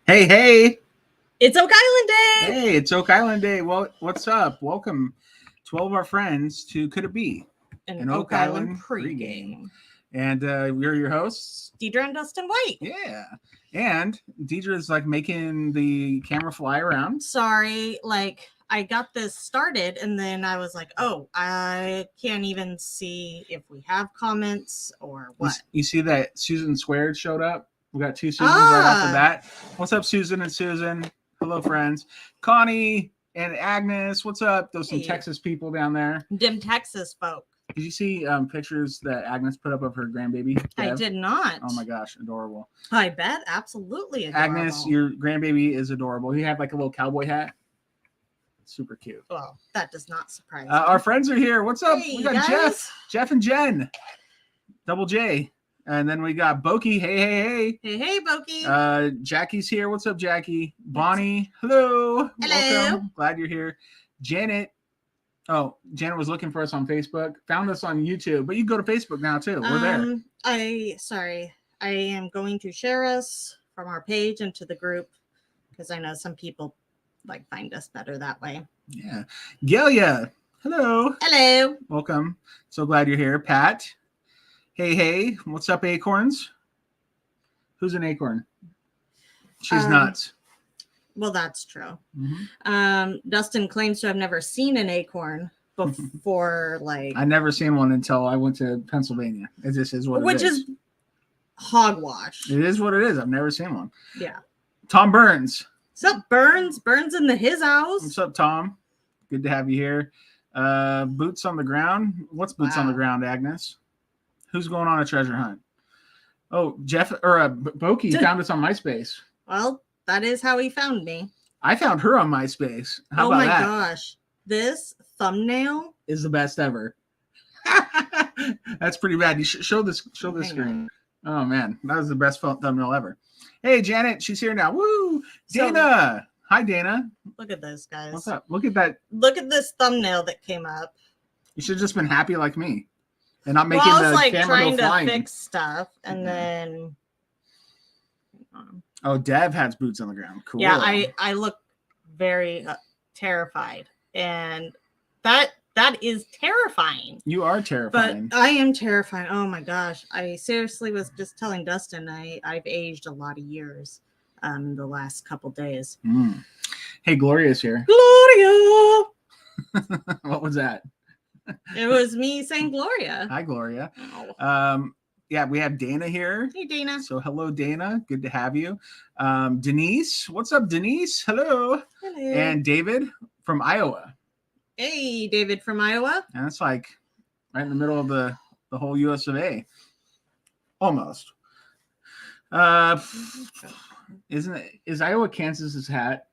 Hey, hey. It's Oak Island Day! Hey, it's Oak Island Day. Well, what's up? Welcome to all of our friends to Could It Be? An Oak Island pregame. And we're your hosts. Deidre and Dustin White. Yeah. And Deidre's like making the camera fly around. Sorry, I got this started and then I was like, oh, I can't even see if we have comments or what. You see that Susan Squared showed up? We got two Susans right off the bat. What's up, Susan and Susan? Hello, friends. Connie and Agnes. What's up? Those some Texas people down there. Dim Texas folk. Did you see pictures that Agnes put up of her grandbaby? Dev? I did not. Oh my gosh, adorable. I bet, absolutely adorable. Agnes, your grandbaby is adorable. He had like a little cowboy hat. Super cute. Well, that does not surprise me. Our friends are here. What's up? Hey, we got guys. Jeff and Jen. Double J. And then we got Boki. Hey, hey, hey. Hey, hey, Boki. Jackie's here. What's up, Jackie? Bonnie. Hello. Hello. Welcome. Glad you're here. Janet. Oh, Janet was looking for us on Facebook. Found us on YouTube, but you can go to Facebook now too. We're there. I am going to share us from our page into the group because I know some people find us better that way. Yeah. Gelia. Hello. Hello. Welcome. So glad you're here. Pat. Hey, hey. What's up, acorns? Who's an acorn? She's nuts. Well, that's true. Mm-hmm. Dustin claims to have never seen an acorn before, I never seen one until I went to Pennsylvania. It just is what it is. Which is hogwash. It is what it is. I've never seen one. Yeah. Tom Burns. What's up, Burns? Burns in his house. What's up, Tom? Good to have you here. Boots on the ground. What's boots on the ground, Agnes? Who's going on a treasure hunt? Oh, Jeff or Boki found us on MySpace. Well, that is how he found me. I found her on MySpace. How about that? Oh my gosh. This thumbnail is the best ever. That's pretty bad. You should show this screen. Oh man, that was the best thumbnail ever. Hey, Janet, she's here now. Woo! Dana. Hi, Dana. Look at this, guys. What's up? Look at that. Look at this thumbnail that came up. You should have just been happy like me. And not making I was the camera trying go flying. to fix stuff and then Oh, Dev has boots on the ground. Cool. Yeah, I look very terrified, and that is terrifying. You are terrifying. But I am terrified. Oh my gosh! I seriously was just telling Dustin I've aged a lot of years in the last couple days. Hey, Gloria's here. Gloria. What was that? It was me saying Gloria. Hi, Gloria. Oh. Yeah, we have Dana here. Hey, Dana. So hello, Dana. Good to have you. Denise. What's up, Denise? Hello. Hello. And David from Iowa. Hey, David from Iowa. And that's like right in the middle of the whole US of A. Almost. Is Iowa Kansas's hat?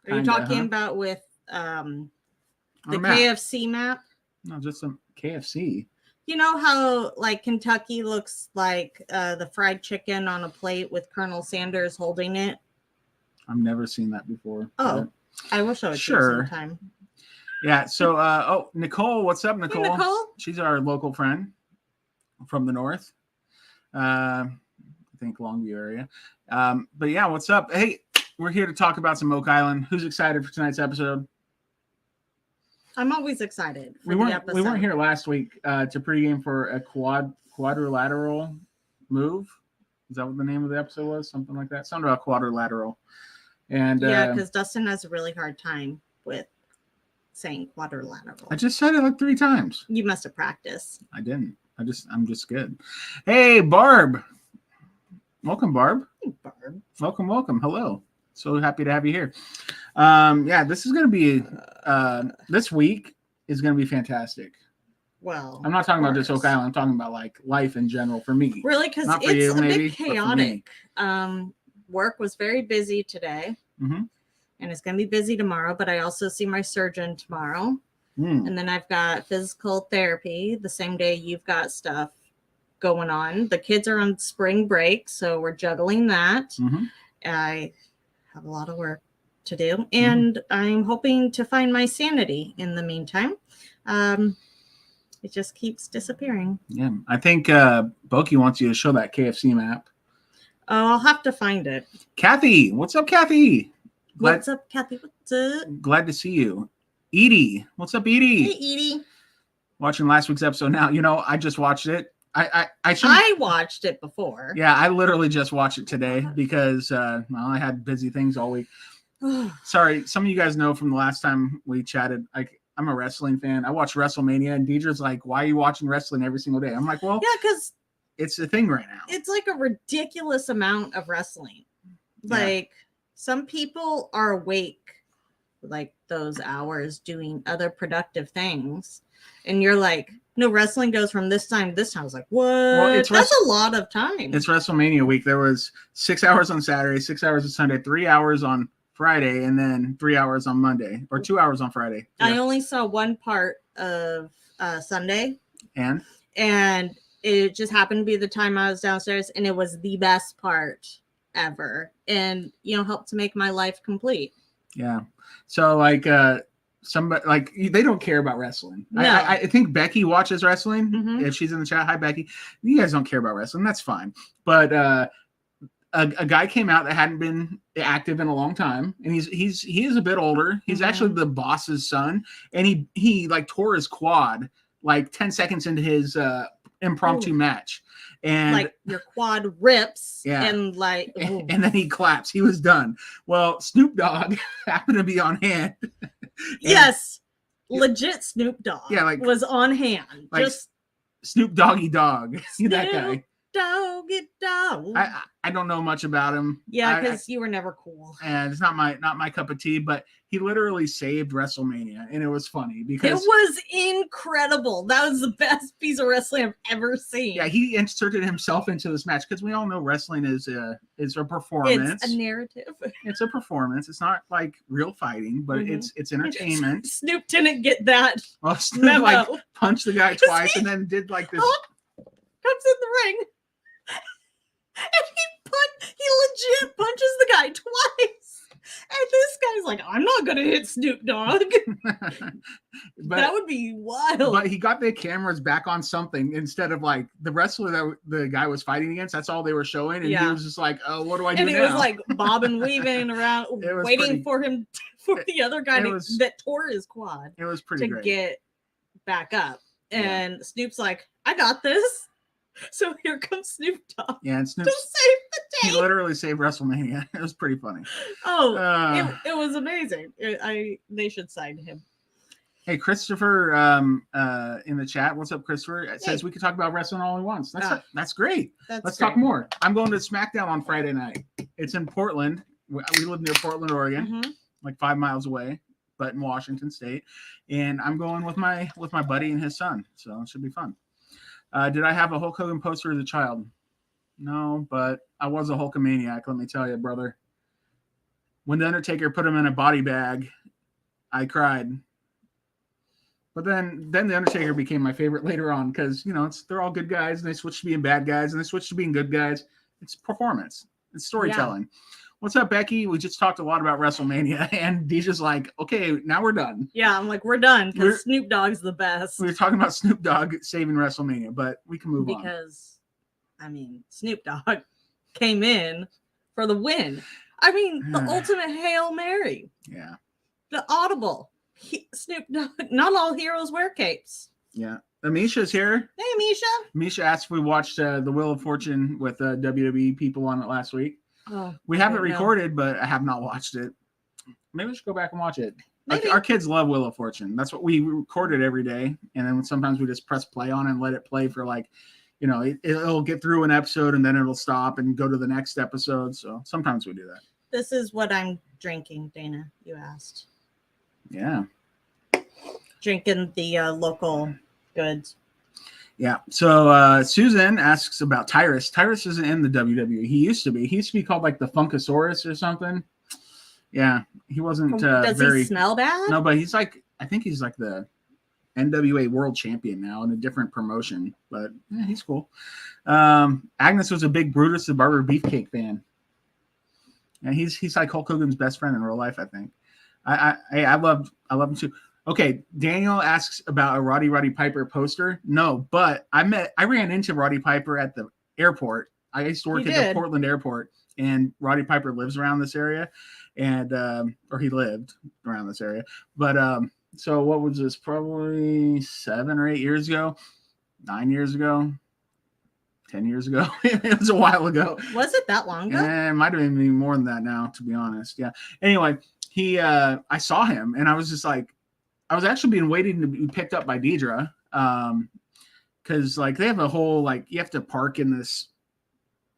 Are you talking about with the KFC map? No, just some KFC. You know how Kentucky looks like the fried chicken on a plate with Colonel Sanders holding it? I've never seen that before. Oh, I will show it to you sometime. Yeah. So, Nicole, what's up, Nicole? Hey, Nicole. She's our local friend from the north. I think Longview area. But yeah, what's up? Hey, we're here to talk about some Oak Island. Who's excited for tonight's episode? I'm always excited for the episode. We weren't here last week to pregame for a quadrilateral move. Is that what the name of the episode was? Something like that. Something about quadrilateral. And yeah, because Dustin has a really hard time with saying quadrilateral. I just said it like 3 times. You must have practiced. I didn't. I'm just good. Hey, Barb. Welcome, Barb. Hey, Barb. Welcome. Hello. So happy to have you here. Yeah, this is going to be this week is going to be fantastic. Well, I'm not talking about just Oak Island. I'm talking about life in general for me. Really, because it's a bit chaotic. Work was very busy today, and it's going to be busy tomorrow. But I also see my surgeon tomorrow, and then I've got physical therapy the same day you've got stuff going on. The kids are on spring break, so we're juggling that. I have a lot of work to do, and I'm hoping to find my sanity in the meantime. It just keeps disappearing. Yeah, I think Boki wants you to show that KFC map. Oh, I'll have to find it. Kathy, what's up, Kathy? What's up, Kathy? What's up? Glad to see you. Edie, what's up, Edie? Hey, Edie. Watching last week's episode now. I just watched it. I watched it before. Yeah, I literally just watched it today because I had busy things all week. Sorry, some of you guys know from the last time we chatted, I'm a wrestling fan. I watch WrestleMania, and Deidre's like, "Why are you watching wrestling every single day?" I'm like, "Well, yeah, because it's the thing right now. It's like a ridiculous amount of wrestling. Like some people are awake like those hours doing other productive things, and you're like, no, wrestling goes from this time to this time. I was like, what? Well, that's a lot of time. It's WrestleMania week. There was 6 hours on Saturday, 6 hours on Sunday, 3 hours on Friday, and then 3 hours on Monday, or 2 hours on Friday. I only saw one part of Sunday, and it just happened to be the time I was downstairs, and it was the best part ever, and helped to make my life complete. Yeah. So somebody they don't care about wrestling. No. I think Becky watches wrestling. Mm-hmm. If she's in the chat, hi Becky. You guys don't care about wrestling. That's fine. But a guy came out that hadn't been active in a long time, and he is a bit older. He's actually the boss's son, and he tore his quad 10 seconds into his impromptu match. And your quad rips, and then he claps. He was done. Well, Snoop Dogg happened to be on hand. Yes, legit Snoop Dogg. Yeah, was on hand. Just Snoop Doggy Dogg. Snoop that guy. Doggy Dogg. I don't know much about him. Yeah, because you were never cool. And it's not my cup of tea, but he literally saved WrestleMania, and it was funny because it was incredible. That was the best piece of wrestling I've ever seen. Yeah, he inserted himself into this match because we all know wrestling is a performance. It's a narrative. It's a performance. It's not like real fighting, but it's entertainment. Snoop didn't get that. Well, Snoop punched the guy twice and then did this. Comes in the ring. And he legit punches the guy twice. And this guy's like, I'm not going to hit Snoop Dogg. That would be wild. But he got the cameras back on something instead of the wrestler that the guy was fighting against. That's all they were showing. And he was just like, oh, what do I do now? And it was bobbing, weaving around, waiting for the other guy that tore his quad. It was pretty great. To get back up. And Snoop's like, I got this. So here comes Snoop Dogg. Yeah, and Snoop to save the day. He literally saved WrestleMania. It was pretty funny. Oh, it was amazing. They should sign him. Hey, Christopher, in the chat. What's up, Christopher? It says we could talk about wrestling all at once. That's great. Let's talk more. I'm going to SmackDown on Friday night. It's in Portland. We live near Portland, Oregon, 5 miles away, but in Washington State. And I'm going with my buddy and his son. So it should be fun. Did I have a Hulk Hogan poster as a child? No, but I was a Hulkamaniac, let me tell you, brother. When The Undertaker put him in a body bag, I cried. But then The Undertaker became my favorite later on because, they're all good guys, and they switched to being bad guys, and they switched to being good guys. It's performance. It's storytelling. Yeah. What's up, Becky? We just talked a lot about WrestleMania, and Deja's like, okay, now we're done. Yeah, I'm like, we're done because Snoop Dogg's the best. We were talking about Snoop Dogg saving WrestleMania, but we can move on. Because, Snoop Dogg came in for the win. The ultimate Hail Mary. Yeah. The audible. Snoop Dogg. Not all heroes wear capes. Yeah. Amisha's here. Hey, Amisha. Amisha asked if we watched The Wheel of Fortune with WWE people on it last week. Oh, we have it recorded, but I have not watched it. Maybe we should go back and watch it. Maybe. Our kids love Wheel of Fortune. That's what we record it every day. And then sometimes we just press play on it and let it play for it'll get through an episode and then it'll stop and go to the next episode. So sometimes we do that. This is what I'm drinking, Dana. You asked. Yeah. Drinking the local goods. Yeah. So Susan asks about Tyrus. Tyrus isn't in the WWE. He used to be. He used to be called the Funkasaurus or something. Yeah. He wasn't Does he smell bad? No, but he's I think he's the NWA world champion now in a different promotion. But he's cool. Agnes was a big Brutus the Barber Beefcake fan. And he's like Hulk Hogan's best friend in real life, I think. I love him too. Okay, Daniel asks about a Roddy Piper poster. No, but I ran into Roddy Piper at the airport I used to work at the Portland airport, and Roddy Piper lives around this area, and or he lived around this area. But so what was this? Probably 7 or 8 years ago, 9 years ago. 10 years ago. It was a while ago. Was it that long ago? It might have been more than that now, to be honest. Yeah. Anyway, I saw him, and I was just like, I was actually being waiting to be picked up by Deidre. Because like they have a whole, like, you have to park in this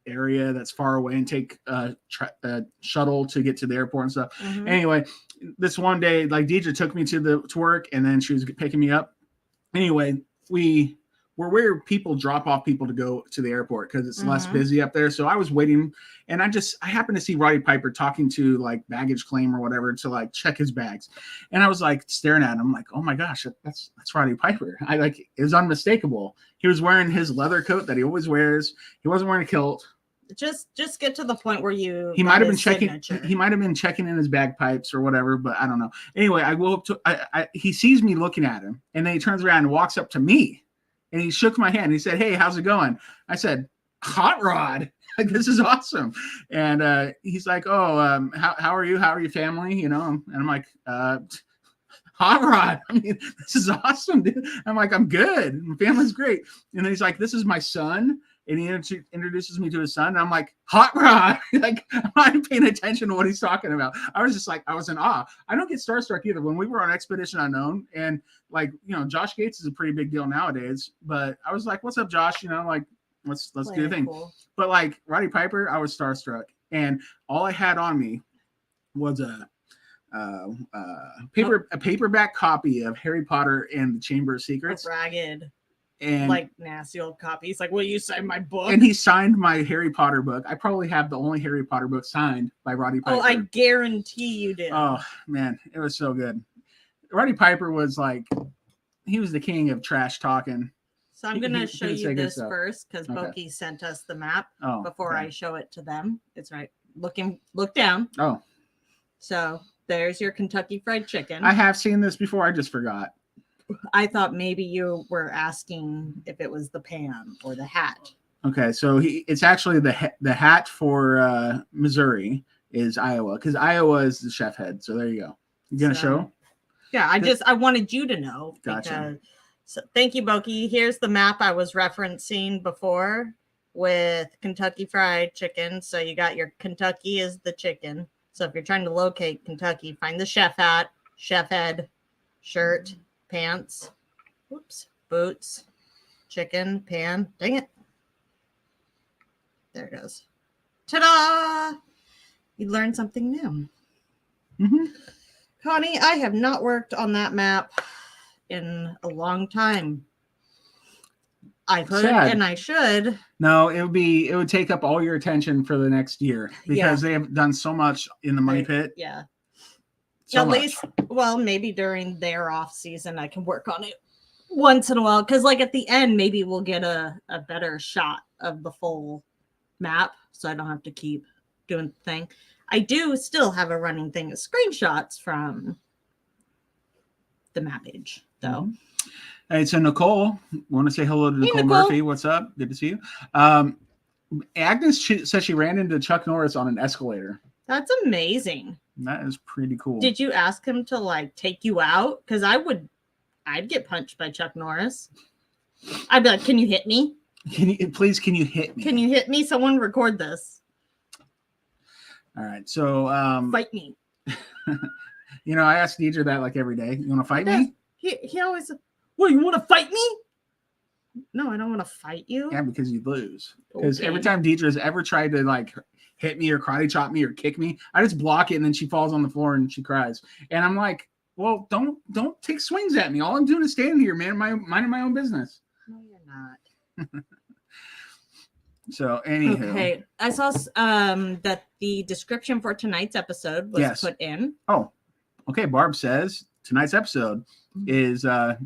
area that's far away and take a shuttle to get to the airport and stuff. Mm-hmm. Anyway, this one day, like, Deidre took me to work, and then she was picking me up. Anyway, we're where people drop off people to go to the airport because it's less busy up there. So I was waiting, and I happened to see Roddy Piper talking to like baggage claim or whatever to like check his bags. And I was like staring at him like, oh my gosh, that's Roddy Piper. It was unmistakable. He was wearing his leather coat that he always wears. He wasn't wearing a kilt. Just get to the point where he might have been checking. He might have been checking in his bagpipes or whatever, but I don't know. Anyway, I go up to, he sees me looking at him, and then he turns around and walks up to me. And he shook my hand. He said, hey, how's it going? I said, hot rod. Like, this is awesome. And he's like, oh, how are you? How are your family? You know? And I'm like, hot rod. I mean, this is awesome, dude. I'm like, I'm good. My family's great. And then he's like, this is my son. And he introduces me to his son. And I'm like, hot rod. Like, I'm not paying attention to what he's talking about. I was just like, I was in awe. I don't get starstruck either. When we were on Expedition Unknown, and like, you know, Josh Gates is a pretty big deal nowadays. But I was like, what's up, Josh? You know, like, let's do the thing. Cool. But like Roddy Piper, I was starstruck. And all I had on me was a paperback copy of Harry Potter and the Chamber of Secrets. Ragged. And like nasty old copies. Like, will you sign my book? And he signed my Harry Potter book. I probably have the only Harry Potter book signed by Roddy Piper. Oh, I guarantee you did. Oh man, it was so good. Roddy Piper was like, he was the king of trash talking. So I'm gonna show you this first because Boki sent us the map before I show it to them. It's right. Look down. Oh. So there's your Kentucky Fried Chicken. I have seen this before. I just forgot. I thought maybe you were asking if it was the pan or the hat. Okay, so it's actually the hat for Missouri is Iowa, because Iowa is the chef head. So there you go. You gonna show? Yeah, I wanted you to know. Gotcha. So thank you, Boki. Here's the map I was referencing before with Kentucky Fried Chicken. So you got your Kentucky is the chicken. So if you're trying to locate Kentucky, find the chef hat, chef head, shirt, pants, boots, chicken, pan. Dang it. There it goes. Ta-da! You learned something new. Mm-hmm. Connie, I have not worked on that map in a long time. I could and I should. No, it would take up all your attention for the next year because they have done so much in the money pit. Yeah. So at least, well, maybe during their off season, I can work on it once in a while. Because, like, at the end, maybe we'll get a better shot of the full map, so I don't have to keep doing the thing. I do still have a running thing of screenshots from the map page, though. Mm-hmm. Hey, so Nicole, want to say hello to Nicole Murphy? What's up? Good to see you. Agnes says she ran into Chuck Norris on an escalator. That's amazing. That is pretty cool. Did you ask him to like take you out? Because I'd get punched by Chuck Norris. I'd be like, can you hit me? Can you hit me? Can you hit me? Someone record this. All right. So fight me. You know, I ask Deidre that like every day. You want to fight me? He always, well, you want to fight me? No, I don't want to fight you. Yeah, because you lose. Because every time Deidre's ever tried to like hit me or karate chop me or kick me, I just block it and then she falls on the floor and she cries. And I'm like, well, don't take swings at me. All I'm doing is standing here, man, minding my own business. No, you're not. So anywho. Okay. I saw that the description for tonight's episode was put in. Oh, okay. Barb says tonight's episode is the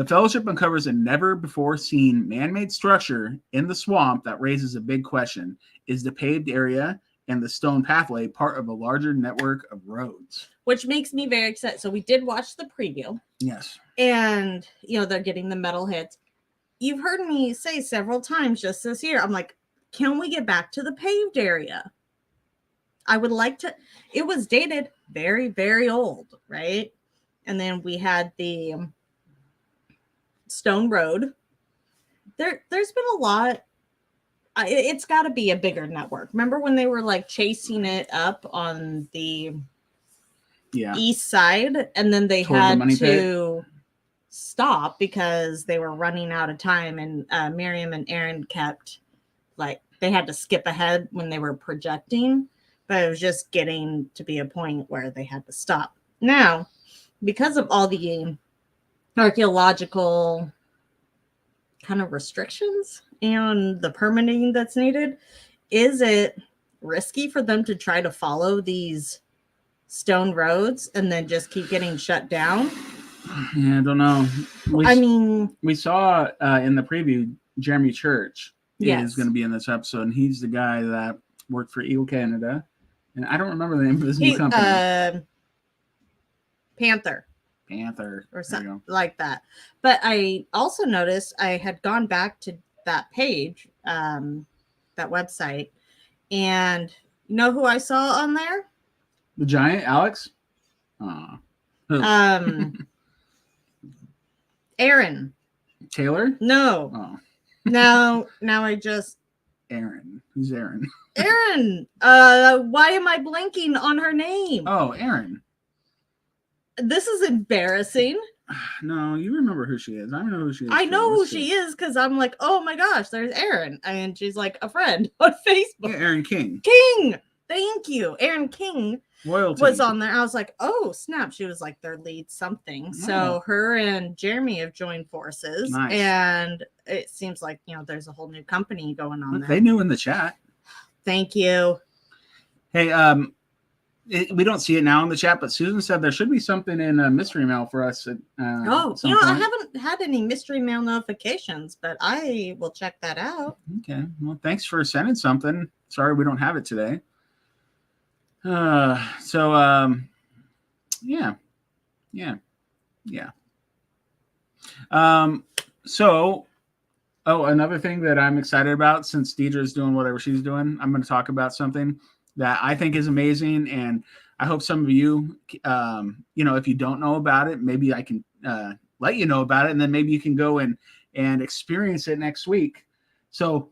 Fellowship uncovers a never-before-seen man-made structure in the swamp that raises a big question. Is the paved area and the stone pathway part of a larger network of roads? Which makes me very excited. So we did watch the preview. Yes. And, you know, they're getting the metal hits. You've heard me say several times just this year, I'm like, can we get back to the paved area? I would like to. It was dated very, very old, right? And then we had the Stone Road. There's been a lot. It's got to be a bigger network. Remember when they were like chasing it up on the east side, and then they had to stop because they were running out of time, and Miriam and Aaron kept they had to skip ahead when they were projecting, but it was just getting to be a point where they had to stop. Now, because of all the archaeological kind of restrictions and the permitting that's needed, is it risky for them to try to follow these stone roads and then just keep getting shut down? Yeah, I don't know. We saw in the preview Jeremy Church is going to be in this episode, and he's the guy that worked for Eagle Canada, and I don't remember the name of his new company. Panther or something like that. But I also noticed I had gone back to that page, that website, and you know who I saw on there? The giant Alex. Aaron Taylor. No. Now I just Aaron. Who's Aaron? Aaron. Why am I blanking on her name? Oh, Aaron. This is embarrassing. No, you remember who she is. I don't know who she is. I know who she is because I'm like, oh my gosh, there's Aaron. And she's like a friend on Facebook. Yeah, Aaron King. Thank you. Aaron King Royalty was on there. I was like, oh, snap. She was like their lead something. Oh. So her and Jeremy have joined forces. Nice. And it seems like, there's a whole new company going on there. They knew in the chat. Thank you. Hey, we don't see it now in the chat, but Susan said there should be something in a mystery mail for us. I haven't had any mystery mail notifications, but I will check that out. Okay. Well, thanks for sending something. Sorry we don't have it today. Yeah. Another thing that I'm excited about, since Deidre's doing whatever she's doing, I'm going to talk about something that I think is amazing, and I hope some of you, if you don't know about it, maybe I can let you know about it, and then maybe you can go and experience it next week. So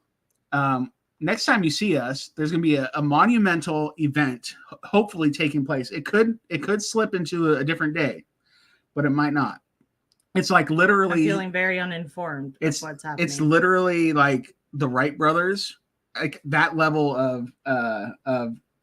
next time you see us, there's going to be a monumental event, hopefully taking place. It could slip into a different day, but it might not. It's like literally. I'm feeling very uninformed. It's what's happening. It's literally like the Wright brothers. Like that level of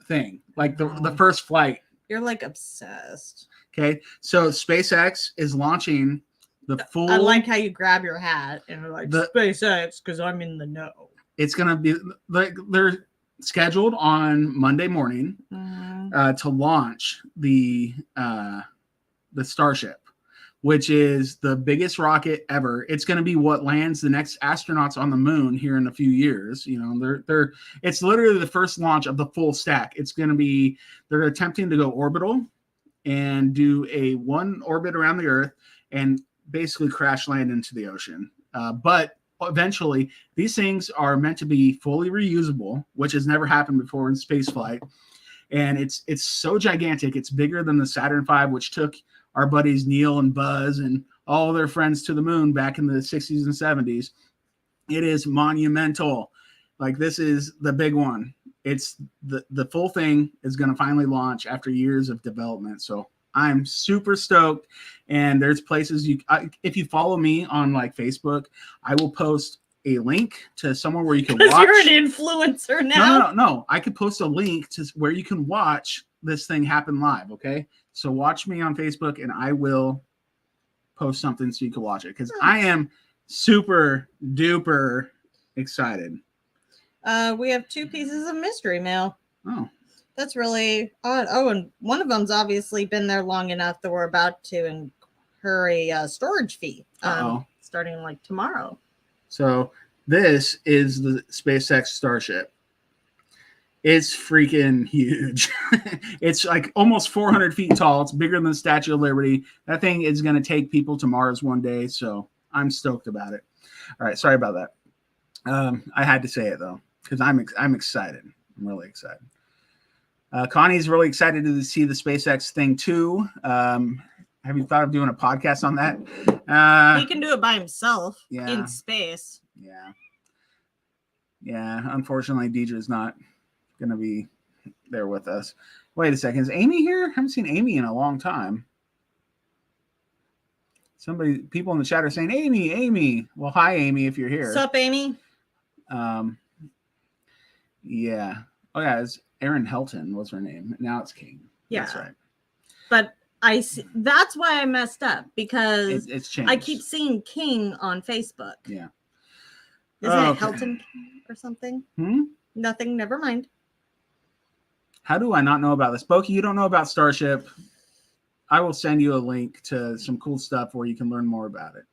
thing, like the first flight. You're like obsessed. Okay, so SpaceX is launching the full. I like how you grab your hat and you're like SpaceX because I'm in the know. It's gonna be like they're scheduled on Monday morning to launch the Starship, which is the biggest rocket ever. It's going to be what lands the next astronauts on the moon here in a few years. It's literally the first launch of the full stack. It's going to be, they're attempting to go orbital and do a one orbit around the Earth and basically crash land into the ocean. But eventually these things are meant to be fully reusable, which has never happened before in space flight. And it's so gigantic. It's bigger than the Saturn V, which took our buddies Neil and Buzz and all their friends to the moon back in the 60s and 70s. It is monumental. Like, this is the big one. It's the full thing is going to finally launch after years of development. So I'm super stoked. And there's places if you follow me on like Facebook, I will post a link to somewhere where you can watch. You're an influencer now. No. I could post a link to where you can watch this thing happen live. Okay. So watch me on Facebook, and I will post something so you can watch it, because I am super duper excited. We have 2 pieces of mystery mail. Oh. That's really odd. Oh, and one of them's obviously been there long enough that we're about to incur a storage fee starting like tomorrow. So this is the SpaceX Starship. It's freaking huge. It's like almost 400 feet tall. It's bigger than the Statue of Liberty. That thing is going to take people to Mars one day. So I'm stoked about it. All right. Sorry about that. I had to say it though. because I'm excited. I'm really excited. Connie's really excited to see the SpaceX thing too. Have you thought of doing a podcast on that? He can do it by himself in space. Yeah. Unfortunately, Deidre's not going to be there with us. Wait a second. Is Amy here? I haven't seen Amy in a long time. People in the chat are saying, Amy. Well, hi, Amy, if you're here. What's up, Amy? Yeah. Oh, yeah. It's Erin Helton was her name. Now it's King. Yeah. That's right. But I see, that's why I messed up, because it's changed. I keep seeing King on Facebook. Yeah. Isn't it Helton or something? Nothing. Never mind. How do I not know about this? Boki, you don't know about Starship. I will send you a link to some cool stuff where you can learn more about it.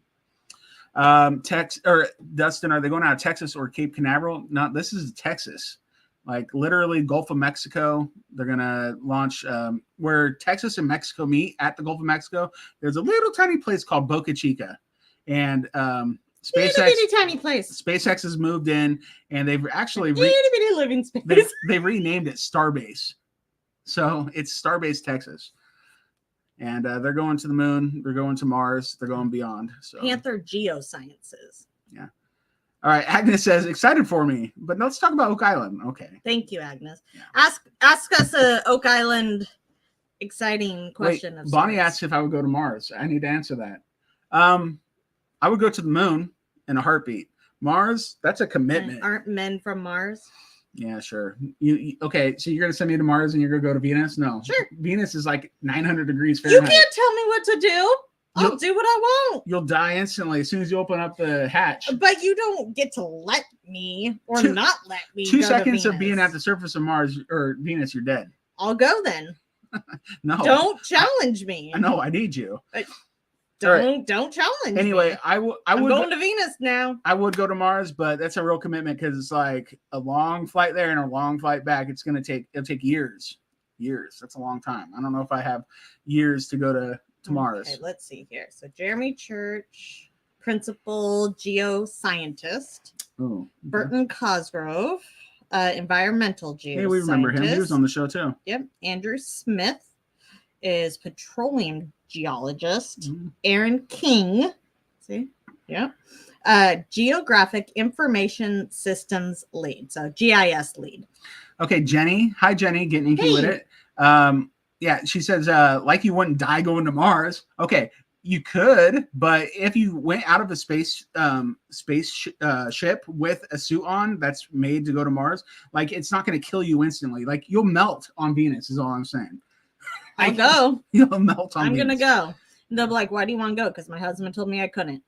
Dustin, are they going out of Texas or Cape Canaveral? No, this is Texas. Like literally Gulf of Mexico. They're going to launch where Texas and Mexico meet at the Gulf of Mexico. There's a little tiny place called Boca Chica. And SpaceX, tiny place. SpaceX has moved in, and they've actually living space. They renamed it Starbase. So it's Starbase, Texas. And they're going to the moon. They're going to Mars. They're going beyond. So Panther Geosciences. Yeah. All right. Agnes says, excited for me. But let's talk about Oak Island. Okay. Thank you, Agnes. Yeah. Ask us a Oak Island exciting question. Wait, Bonnie asked if I would go to Mars. I need to answer that. I would go to the moon in a heartbeat. Mars, that's a commitment. And aren't men from Mars? Yeah, sure. You okay? So you're gonna send me to Mars and you're gonna go to Venus? No, sure. Venus is like 900 degrees Fahrenheit. You can't tell me what to do. I'll do what I want. You'll die instantly as soon as you open up the hatch. But you don't get to let me or not let me. 2 seconds of being at the surface of Mars or Venus, you're dead. I'll go then. No, don't challenge me. I know I need you. Don't challenge. Anyway, me. I'm going to Venus now. I would go to Mars, but that's a real commitment because it's like a long flight there and a long flight back. It'll take years. That's a long time. I don't know if I have years to go to Mars. Okay, let's see here. So Jeremy Church, principal geoscientist. Ooh, okay. Burton Cosgrove, environmental geoscientist. Hey, we remember him. He was on the show too. Yep. Andrew Smith is petroleum geologist. Aaron King, see, yeah, geographic information systems lead, so GIS lead. Okay, Jenny. Hi, Jenny. Getting into it. Yeah, she says, like you wouldn't die going to Mars. Okay, you could, but if you went out of a ship with a suit on that's made to go to Mars, like it's not going to kill you instantly. Like you'll melt on Venus. Is all I'm saying. I'll go. You'll melt on. I'm gonna go. And they'll be like, "Why do you want to go?" Because my husband told me I couldn't.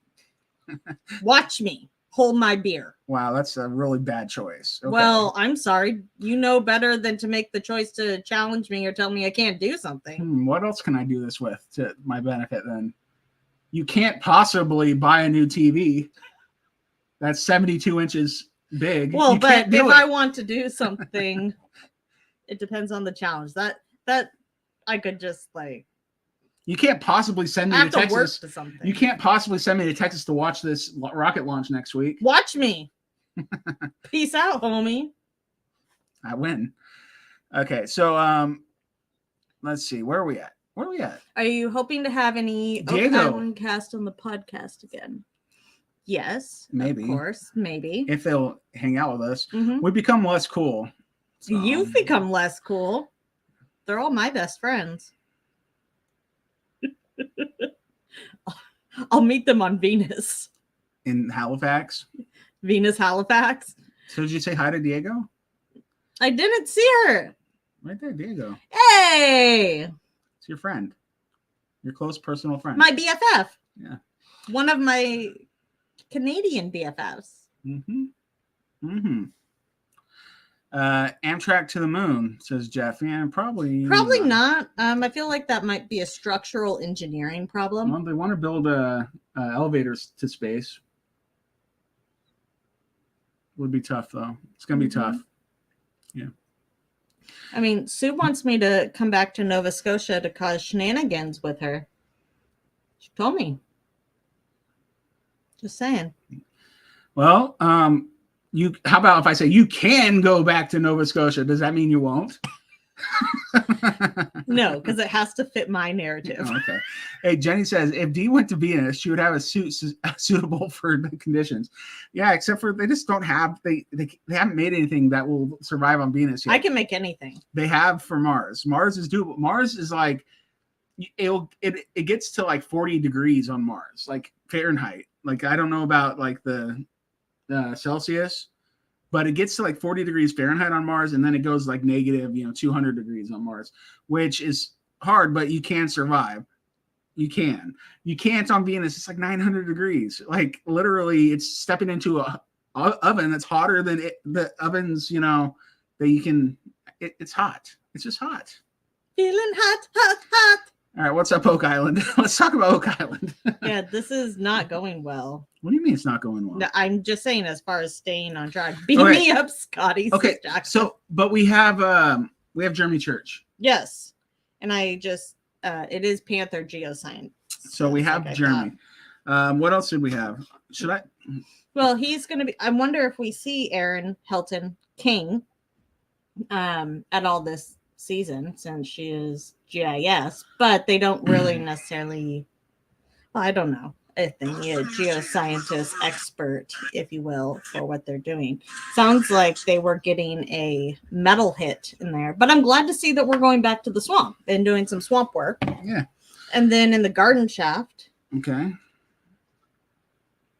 Watch me hold my beer. Wow, that's a really bad choice. Okay. Well, I'm sorry. You know better than to make the choice to challenge me or tell me I can't do something. What else can I do this with to my benefit then? You can't possibly buy a new TV that's 72 inches big. Well, but if I want to do something, it depends on the challenge. That I could just like. You can't possibly send me to Texas. To something. You can't possibly send me to Texas to watch this rocket launch next week. Watch me. Peace out, homie. I win. Okay, so let's see. Where are we at? Are you hoping to have any Diego Oak Island cast on the podcast again? Yes, maybe. Of course, maybe. If they'll hang out with us, we become less cool. So. You've become less cool. They're all my best friends. I'll meet them on Venus. In Halifax? Venus, Halifax. So did you say hi to Diego? I didn't see her. Right there, Diego. Hey! It's your friend. Your close personal friend. My BFF. Yeah. One of my Canadian BFFs. Amtrak to the moon, says Jeff. Yeah, probably not. I feel like that might be a structural engineering problem. Well, they want to build elevators to space. Would be tough though. It's gonna be tough. Yeah. I mean, Sue wants me to come back to Nova Scotia to cause shenanigans with her. She told me. Just saying. Well, How about if I say you can go back to Nova Scotia? Does that mean you won't? No, because it has to fit my narrative. Oh, okay. Hey, Jenny says if Dee went to Venus, she would have a suit suitable for the conditions. Yeah, except for they just don't have they haven't made anything that will survive on Venus yet. I can make anything. They have for Mars. Mars is doable. Mars is like it gets to like 40 degrees on Mars, like Fahrenheit. Like I don't know about like the Celsius, but it gets to like 40 degrees Fahrenheit on Mars, and then it goes like negative, 200 degrees on Mars, which is hard, but you can survive. You can't on Venus. It's like 900 degrees. Like literally, it's stepping into a oven that's hotter than the ovens, that you can. It's hot. It's just hot. Feeling hot, hot, hot. All right, what's up, Oak Island? Let's talk about Oak Island. Yeah, this is not going well. What do you mean it's not going well? No, I'm just saying, as far as staying on track. Beat me up, Scotty. Okay, so but we have Germany Church. Yes, and I just it is Panther Geoscience. So we have Germany. What else did we have? Should I? Well, he's going to be. I wonder if we see Aaron Helton King at all this season, since she is GIS, but they don't really necessarily. Well, I don't know. A geoscientist expert, if you will, for what they're doing. Sounds like they were getting a metal hit in there, but I'm glad to see that we're going back to the swamp and doing some swamp work. Yeah. And then in the garden shaft. Okay.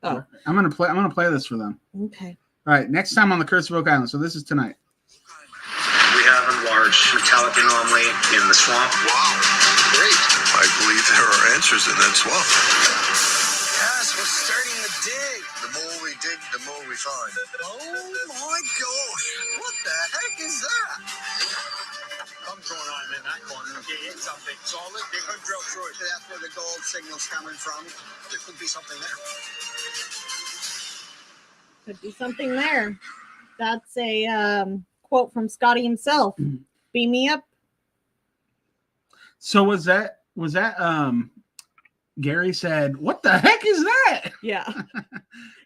Oh. I'm gonna play this for them. Okay. All right. Next time on the Curse of Oak Island. So this is tonight. We have a large metallic anomaly in the swamp. Wow. Great. I believe there are answers in that swamp. Yes, we're starting to dig. The more we dig, the more we find. Oh my gosh. What the heck is that? Something's going on in that corner. You hit something solid, they could drill through it. That's where the gold signal's coming from. There could be something there. Could be something there. That's a quote from Scotty himself. Beam me up. So was that Gary said, "What the heck is that?" Yeah.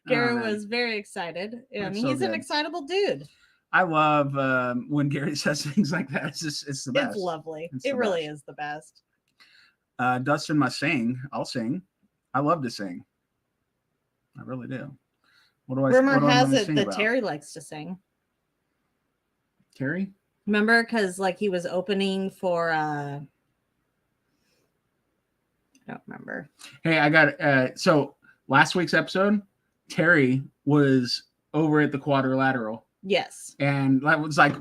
Gary was very excited. I mean, he's an excitable dude. I love when Gary says things like that. It's the best. It's lovely. It's it the really best. is the best. Dustin must sing. I'll sing. I love to sing. I really do. Rumor has it that Terry likes to sing. Terry? Remember, because like he was opening for I don't remember. Hey, I got so last week's episode, Terry was over at the Quadrilateral. Yes. And I was like,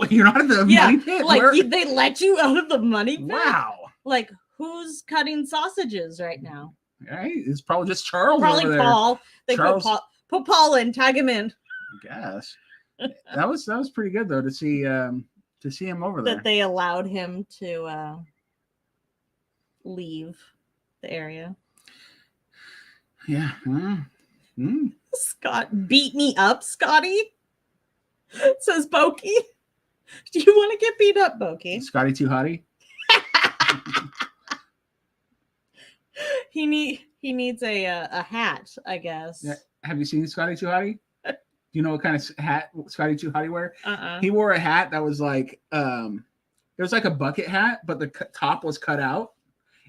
you're not at the money pit. Like they let you out of the money pit? Wow. Like who's cutting sausages right now? Right? It's probably just Charles. Probably over Paul. There. They put Paul in, tag him in. I guess. that was pretty good though to see him over there. That they allowed him to leave the area. Yeah. Scott beat me up, Scotty. Says Bokey. Do you want to get beat up, Bokey? Scotty too hottie? He needs a hat, I guess. Yeah. Have you seen Scotty too hottie? Do you know what kind of hat Scotty too hottie wear? Uh-uh. He wore a hat that was like it was like a bucket hat, but the top was cut out,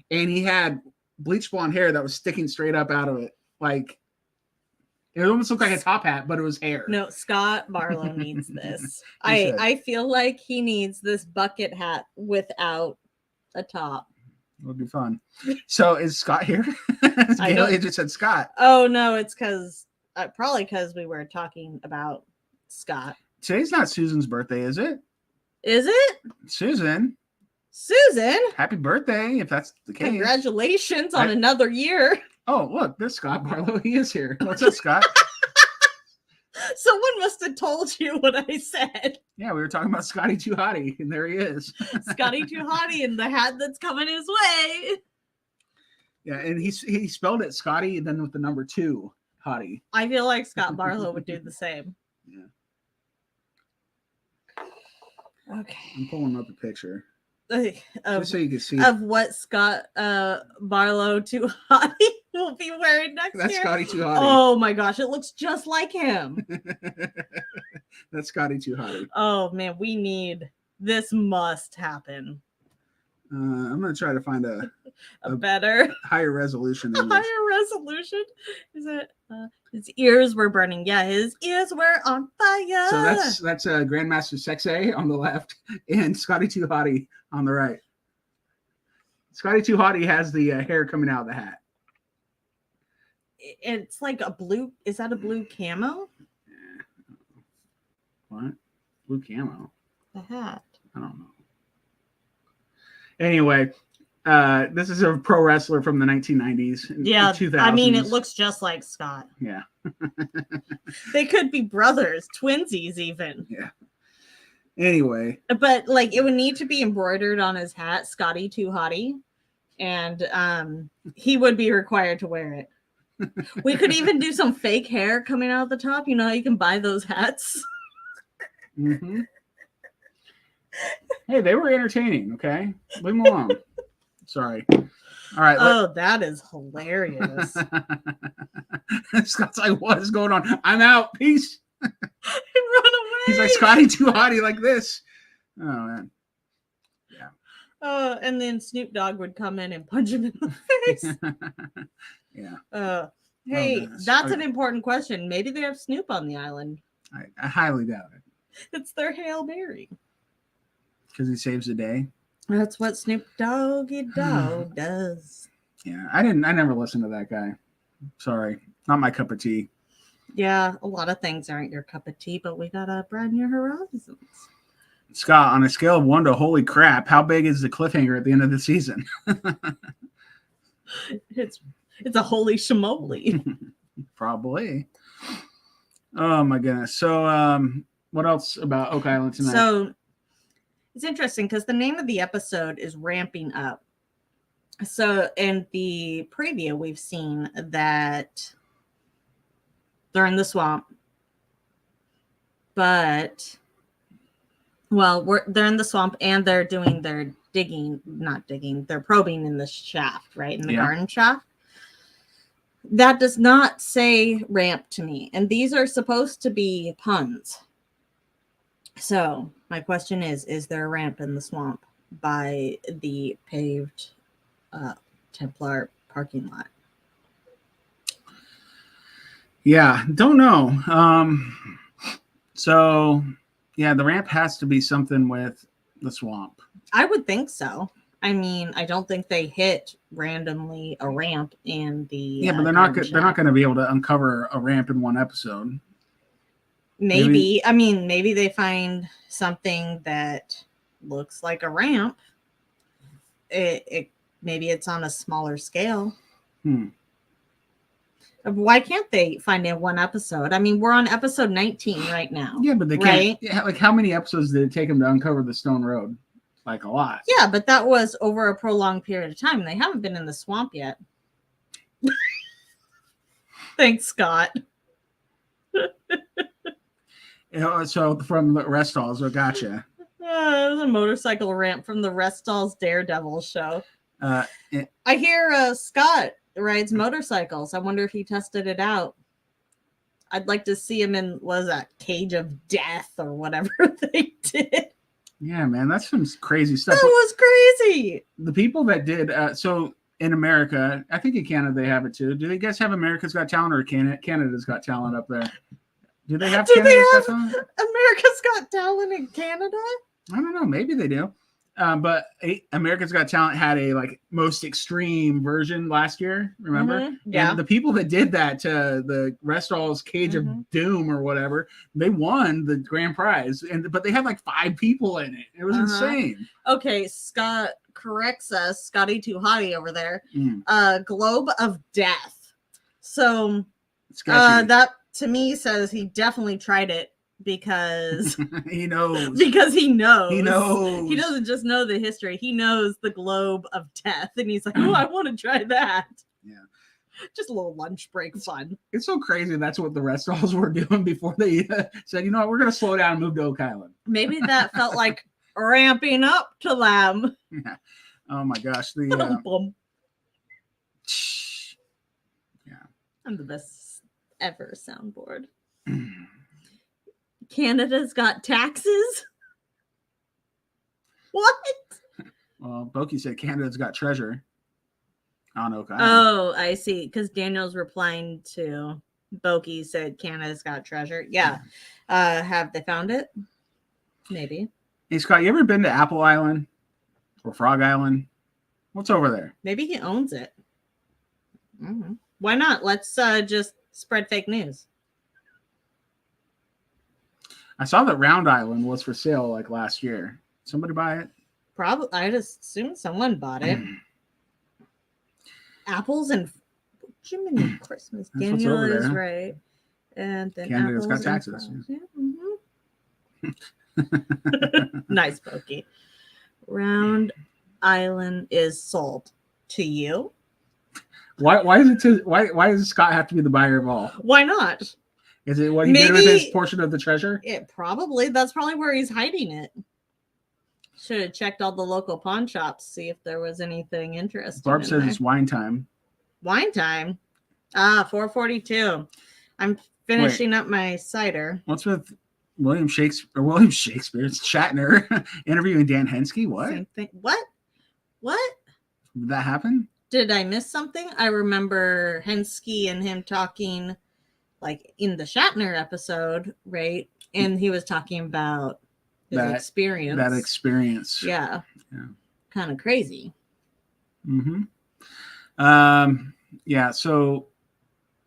and he had bleach blonde hair that was sticking straight up out of it. Like it almost looked like a top hat, but it was hair. No, Scott Barlow needs this. I feel like he needs this bucket hat without a top. It would be fun. So is Scott here? It just said Scott. Oh no, it's probably because we were talking about Scott. Today's not Susan's birthday, is it? Is it? Susan, happy birthday, if that's the case. Congratulations on another year. Oh, look, there's Scott Barlow. He is here. What's up, Scott? Someone must have told you what I said. Yeah, we were talking about Scotty Too Hottie, and there he is. Scotty Too Hottie and the hat that's coming his way. Yeah, and he spelled it Scotty and then with the number 2, Hottie. I feel like Scott Barlow would do the same. Yeah. Okay. I'm pulling up a picture. Just so you can see. Of what Scott Barlow Too Hottie? will be wearing next That's year. Scotty Too Hottie. Oh my gosh, it looks just like him. That's Scotty Too Hottie. Oh man, this must happen. I'm gonna try to find a better, higher resolution image. higher resolution. Is it? His ears were burning. Yeah, his ears were on fire. So that's Grandmaster Sexay on the left and Scotty Too Hottie on the right. Scotty Too Hottie has the hair coming out of the hat. It's like a blue. Is that a blue camo? What? Blue camo? The hat. I don't know. Anyway, this is a pro wrestler from the 1990s. Yeah, 2000s. I mean, it looks just like Scott. Yeah. They could be brothers, twinsies even. Yeah. Anyway. But like it would need to be embroidered on his hat, Scotty Too Hottie. And he would be required to wear it. We could even do some fake hair coming out the top. You know how you can buy those hats? Mm-hmm. Hey, they were entertaining, okay? Leave them alone. Sorry. All right. Oh, that is hilarious. Scott's like, what is going on? I'm out. Peace. Run away. He's like, Scotty Too Hottie like this. Oh, man. Yeah. And then Snoop Dogg would come in and punch him in the face. Yeah. Hey, that's an important question. Maybe they have Snoop on the island. I highly doubt it. It's their Hail Mary. Because he saves the day. That's what Snoop Doggy Dogg does. Yeah, I never listened to that guy. Sorry. Not my cup of tea. Yeah, a lot of things aren't your cup of tea, but we gotta broaden your horizons. Scott, on a scale of 1 to holy crap, how big is the cliffhanger at the end of the season? It's a holy shimoli. Probably. Oh my goodness. So what else about Oak Island tonight? So it's interesting because the name of the episode is Ramping Up. So in the preview, we've seen that they're in the swamp, but they're in the swamp and they're doing their they're probing in the shaft, right? In the garden shaft. That does not say ramp to me. And these are supposed to be puns. So my question is there a ramp in the swamp by the paved Templar parking lot? Yeah, don't know. So yeah, the ramp has to be something with the swamp. I would think so. I mean, I don't think they hit randomly a ramp in the but they're not going to be able to uncover a ramp in one episode. Maybe they find something that looks like a ramp. Maybe it's on a smaller scale. Why can't they find it in one episode? I mean, we're on episode 19 right now. Yeah, but they can't. Right? Yeah, like how many episodes did it take them to uncover the stone road? Like a lot. Yeah, but that was over a prolonged period of time. They haven't been in the swamp yet. Thanks, Scott. So from the rest stalls, gotcha. It was a motorcycle ramp from the Rest Stalls Daredevil show. I hear Scott rides motorcycles. I wonder if he tested it out. I'd like to see him in, was that Cage of Death or whatever they did. Yeah, man, that's some crazy stuff. That was crazy. The people that did, so in America, I think in Canada they have it too. Do they guys have America's Got Talent or Canada's Got Talent up there? Do they have Canada's Got Talent? America's Got Talent in Canada? I don't know. Maybe they do. But America's Got Talent had a like most extreme version last year. Remember? Mm-hmm. Yeah. And the people that did that to the Restall's Cage of Doom or whatever, they won the grand prize. But they had like 5 people in it. It was insane. Okay, Scott corrects us. Scotty Too Hottie over there. Globe of Death. So that to me says he definitely tried it. Because he knows. He knows. He knows. He doesn't just know the history. He knows the Globe of Death. And he's like, oh, I want to try that. Yeah. Just a little lunch break fun. It's so crazy. That's what the rest of us were doing before they said, you know what, we're going to slow down and move to Oak Island. Maybe that felt like ramping up to them. Yeah. Oh my gosh. I'm the best ever soundboard. Canada's got taxes? What? Well, Boki said Canada's got treasure on Oak Island. Oh, I see. Because Daniel's replying to Boki said Canada's got treasure. Yeah. Have they found it? Maybe. Hey, Scott, you ever been to Apple Island or Frog Island? What's over there? Maybe he owns it. Mm-hmm. Why not? Let's just spread fake news. I saw that Round Island was for sale like last year. Somebody buy it? Probably. I just assume someone bought it. Apples and Jiminy Christmas. That's what's Daniel over there, is huh? right. And then Canada's got apples and taxes. fries. Yeah, mm-hmm. Nice, Pokey. Round Island is sold to you. Why does Scott have to be the buyer of all? Why not? Is it what he did with his portion of the treasure? That's probably where he's hiding it. Should have checked all the local pawn shops, see if there was anything interesting. Barb says it's wine time. Wine time. 4:42. I'm finishing up my cider. What's with William Shakespeare? It's Shatner interviewing Dan Henske. What? Same thing. What? Did that happen? Did I miss something? I remember Henske and him talking like in the Shatner episode, right? And he was talking about his experience. That experience. Yeah. Kind of crazy. Mm-hmm. Yeah, so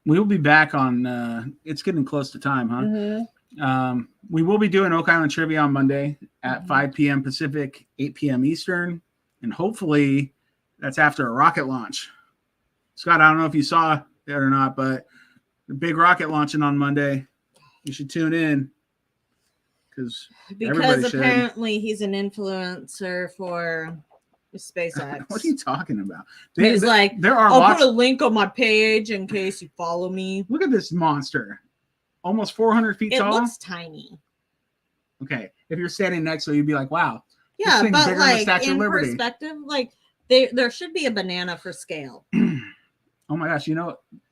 we will be back on it's getting close to time, huh? Mm-hmm. We will be doing Oak Island Trivia on Monday at 5 p.m. Pacific, 8 p.m. Eastern, and hopefully that's after a rocket launch. Scott, I don't know if you saw it or not, but the big rocket launching on Monday. You should tune in because apparently he's an influencer for SpaceX. What are you talking about? He's like, I'll put a link on my page in case you follow me. Look at this monster. Almost 400 feet tall. It looks tiny. Okay. If you're standing next to it, you'd be like, wow. Yeah, but like in perspective, like there should be a banana for scale. Oh my gosh,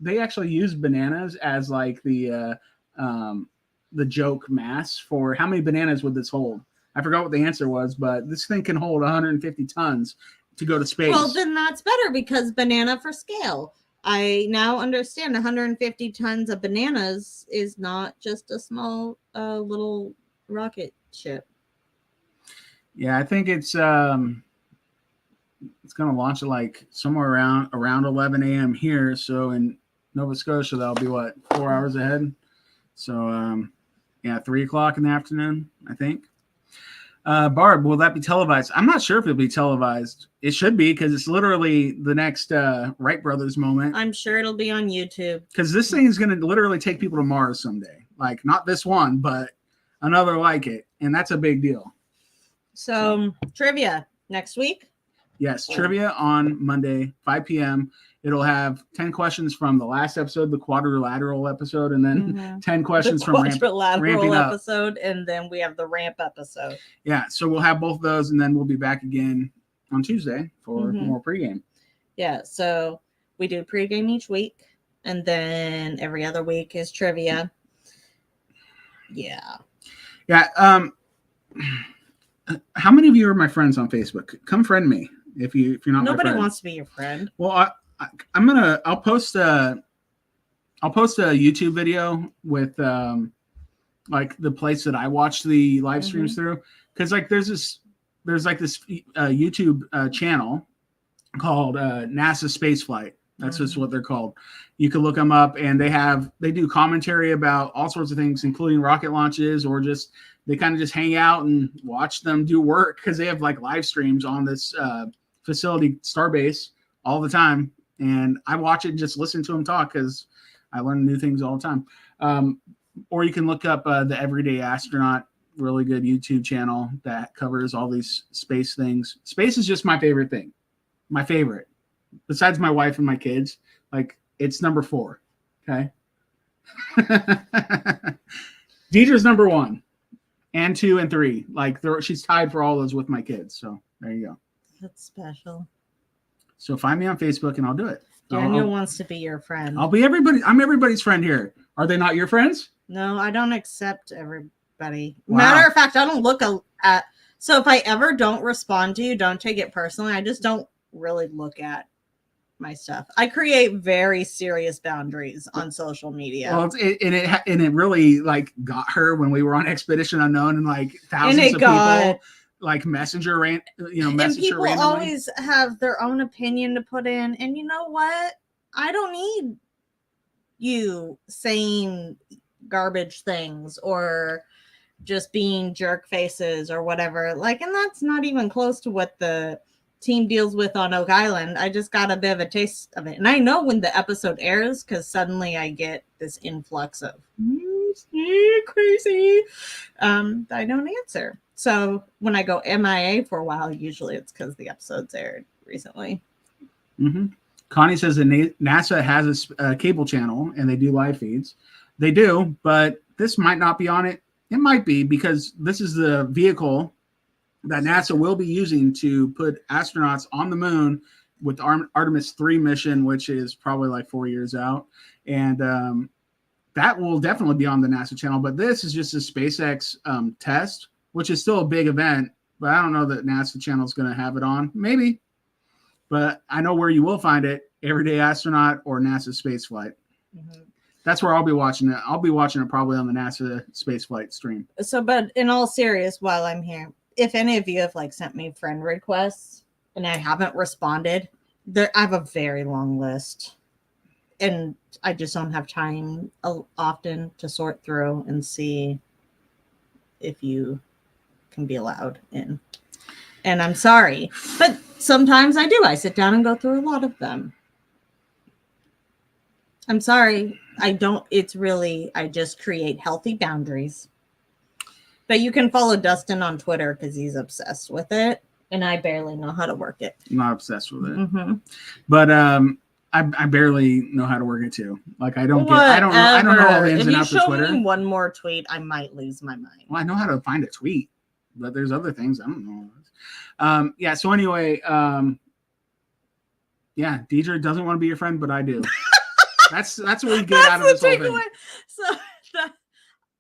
they actually use bananas as like the joke mass for how many bananas would this hold? I forgot what the answer was, but this thing can hold 150 tons to go to space. Well, then that's better because banana for scale. I now understand 150 tons of bananas is not just a small little rocket ship. Yeah, I think it's going to launch at like somewhere around 11 a.m. here. So in Nova Scotia, that'll be what, 4 hours ahead. So 3 o'clock in the afternoon, I think. Barb, will that be televised? I'm not sure if it'll be televised. It should be because it's literally the next Wright Brothers moment. I'm sure it'll be on YouTube. Because this thing is going to literally take people to Mars someday. Like, not this one, but another like it. And that's a big deal. So trivia next week? Yes, trivia on Monday, 5 p.m. It'll have 10 questions from the last episode, the quadrilateral episode, and then 10 questions from ramping episode, and then we have the ramp episode. Yeah, so we'll have both of those, and then we'll be back again on Tuesday for more pregame. Yeah, so we do pregame each week, and then every other week is trivia. Yeah. Yeah. How many of you are my friends on Facebook? Come friend me if you're not. Nobody wants to be your friend. Well, I'll post a YouTube video with like the place that I watch the live streams through, because like there's this YouTube channel called NASA Spaceflight. That's just what they're called. You can look them up, and they do commentary about all sorts of things, including rocket launches, or just they kind of just hang out and watch them do work, because they have like live streams on this facility, Starbase, all the time. And I watch it and just listen to them talk because I learn new things all the time. Or you can look up the Everyday Astronaut, really good YouTube channel that covers all these space things. Space is just my favorite thing. My favorite. Besides my wife and my kids, like it's number 4. Okay. Deidre's number 1 and 2 and 3. Like she's tied for all those with my kids. So there you go. That's special. So find me on Facebook and I'll do it. Daniel wants to be your friend. I'll be everybody. I'm everybody's friend here. Are they not your friends? No, I don't accept everybody. Wow. Matter of fact, I don't look at. So if I ever don't respond to you, don't take it personally. I just don't really look at my stuff. I create very serious boundaries on social media. Well, it really like got her when we were on Expedition Unknown and like thousands of people like messenger and people randomly. Always have their own opinion to put in, and you know what? I don't need you saying garbage things or just being jerk faces or whatever. Like, and that's not even close to what the team deals with on Oak Island. I just got a bit of a taste of it, and I know when the episode airs because suddenly I get this influx of crazy. I don't answer. So when I go MIA for a while, usually it's because the episode's aired recently. Mm-hmm. Connie says that NASA has a cable channel and they do live feeds. They do, but this might not be on it. It might be because this is the vehicle that NASA will be using to put astronauts on the moon with the Artemis 3 mission, which is probably like 4 years out. And that will definitely be on the NASA channel. But this is just a SpaceX test, which is still a big event. But I don't know that NASA channel is going to have it on. Maybe. But I know where you will find it, Everyday Astronaut or NASA Spaceflight. Mm-hmm. That's where I'll be watching it. I'll be watching it probably on the NASA Spaceflight stream. So, but in all serious, while I'm here, if any of you have like sent me friend requests and I haven't responded, I have a very long list. And I just don't have time often to sort through and see if you can be allowed in. And I'm sorry, but sometimes I do. I sit down and go through a lot of them. I'm sorry. I just create healthy boundaries. But you can follow Dustin on Twitter because he's obsessed with it. And I barely know how to work it. I'm not obsessed with it. Mm-hmm. But I barely know how to work it too. Like I don't know all the ins and outs of Twitter. If you show me one more tweet, I might lose my mind. Well, I know how to find a tweet, but there's other things I don't know. Yeah. So anyway, yeah, Deidre doesn't want to be your friend, but I do. That's what we get out of this whole thing. So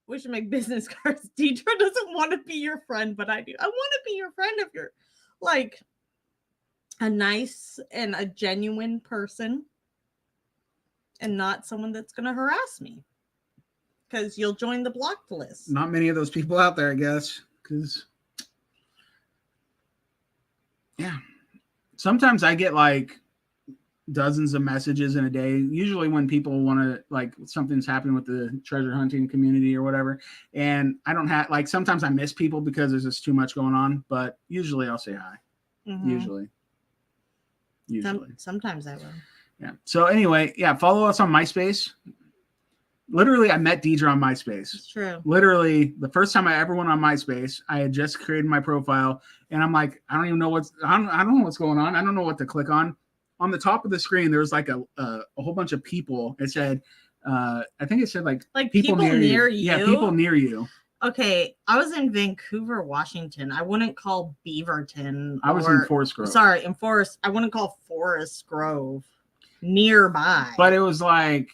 we should make business cards. Deidre doesn't want to be your friend, but I do. I want to be your friend if you're like a nice and a genuine person and not someone that's going to harass me because you'll join the blocked list. Not many of those people out there, I guess, because yeah, sometimes I get like dozens of messages in a day, usually when people want to like something's happening with the treasure hunting community or whatever, and I don't have like sometimes I miss people because there's just too much going on, but usually I'll say hi. Mm-hmm. Usually sometimes I will. Yeah. So anyway, yeah, follow us on MySpace. Literally, I met Deidre on MySpace. It's true. Literally, the first time I ever went on MySpace, I had just created my profile, and I'm like, I don't know what's going on. I don't know what to click on. On the top of the screen, there was like a whole bunch of people. It said, I think it said like people near you. Yeah, people near you. Okay, I was in Vancouver, Washington. I wouldn't call Beaverton. I was in Forest Grove. Sorry, in Forest. I wouldn't call Forest Grove nearby. But it was like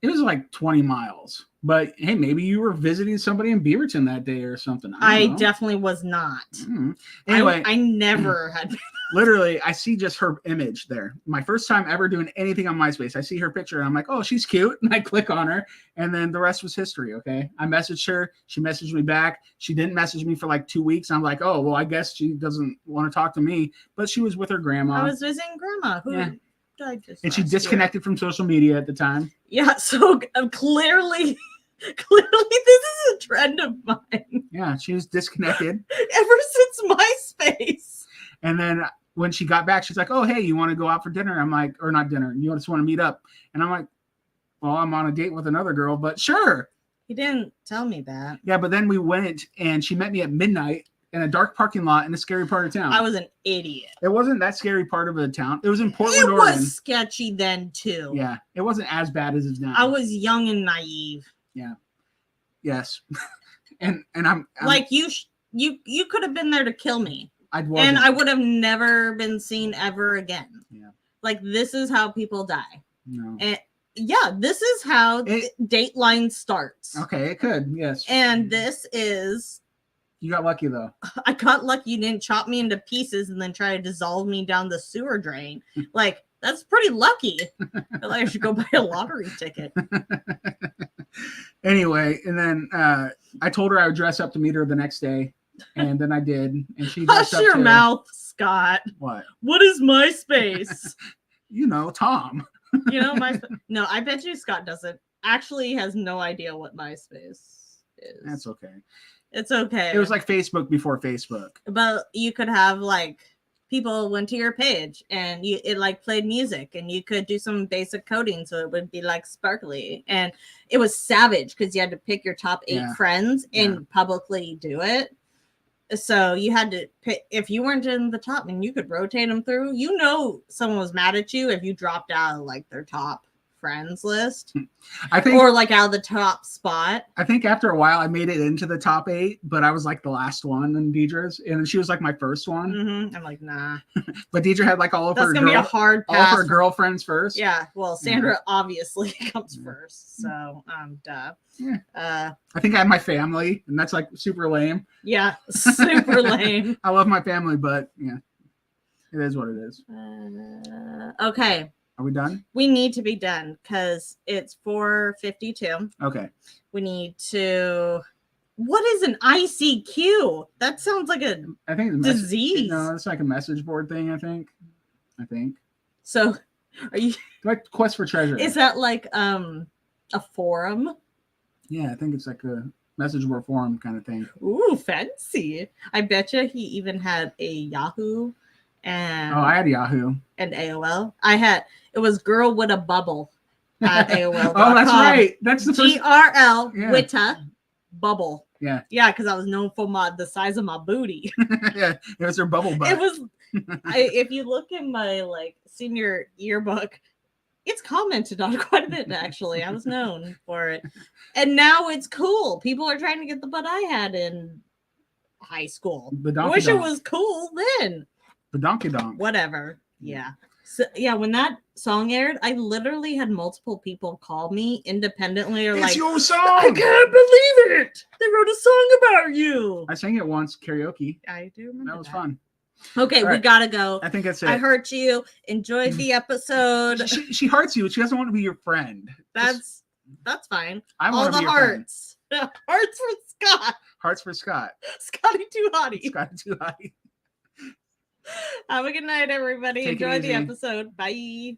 20 miles. But hey, maybe you were visiting somebody in Beaverton that day or something. I definitely was not. Mm-hmm. Anyway, I never had. Literally, I see just her image there. My first time ever doing anything on MySpace. I see her picture and I'm like, oh, she's cute. And I click on her and then the rest was history. Okay. I messaged her. She messaged me back. She didn't message me for like 2 weeks. I'm like, oh, well, I guess she doesn't want to talk to me, but she was with her grandma. I was visiting grandma who died just and she disconnected from social media at the time. Yeah. So clearly this is a trend of mine. Yeah. She was disconnected ever since MySpace. And then when she got back, she's like, oh, hey, you want to go out for dinner? I'm like, or not dinner. You just want to meet up. And I'm like, well, I'm on a date with another girl, but sure. He didn't tell me that. Yeah, but then we went and she met me at midnight in a dark parking lot in a scary part of town. I was an idiot. It wasn't that scary part of the town. It was in Portland, Oregon. It was sketchy then, too. Yeah, it wasn't as bad as it's now. I was young and naive. Yeah. Yes. and I'm like, you could have been there to kill me. And I would have never been seen ever again. Yeah. Like, this is how people die. No. And yeah, this is how Dateline starts. Okay, it could, yes. And this is... You got lucky, though. I got lucky you didn't chop me into pieces and then try to dissolve me down the sewer drain. Like, that's pretty lucky. I feel like I should go buy a lottery ticket. Anyway, and then I told her I would dress up to meet her the next day. And then I did. And she dressed Hush up your too. mouth, Scott. What? What is MySpace? You know, Tom. You know, no, I bet you Scott doesn't. Actually has no idea what MySpace is. That's okay. It's okay. It was like Facebook before Facebook. But you could have like people went to your page and it like played music and you could do some basic coding so it would be like sparkly. And it was savage because you had to pick your top 8 friends and publicly do it. So you had to pick, if you weren't in the top and you could rotate them through, you know, someone was mad at you if you dropped out of like their top friends list. I think, or like out of the top spot. I think after a while I made it into the top 8, but I was like the last one in Deidre's, and she was like my first one. Mm-hmm. I'm like, nah. But Deidre had like all of That's her gonna be a hard pass. all of her girlfriends first. Yeah, well, Sandra obviously comes first, so duh. Yeah. I think I had my family, and that's like super lame. Yeah, super lame. I love my family, but yeah, it is what it is. Okay. Are we done? We need to be done because it's 4:52. Okay. We need to. What is an ICQ? That sounds like a disease. No, it's like a message board thing. I think. So, are you like Quest for Treasure? Is that like a forum? Yeah, I think it's like a message board forum kind of thing. Ooh, fancy! I bet you he even had a Yahoo. And I had Yahoo and AOL. It was girl with a bubble at AOL. Oh, that's right. That's the first GRL Witta bubble. Yeah. Yeah, because I was known for the size of my booty. Yeah, it was her bubble butt. It was. If you look in my like senior yearbook, it's commented on quite a bit. Actually, I was known for it, and now it's cool. People are trying to get the butt I had in high school. I wish it was cool then. The donkey donk. Whatever. Yeah. So yeah, when that song aired, I literally had multiple people call me independently or it's your song. I can't believe it. They wrote a song about you. I sang it once karaoke. I do remember that was fun. Okay, we gotta go. I think that's it. I hurt you. Enjoyed the episode. She hurts you. She doesn't want to be your friend. That's fine. I want to be your hearts. Hearts for Scott. Hearts for Scott. Scotty too hottie. Scotty too hottie. Have a good night, everybody. Enjoy the episode. Bye.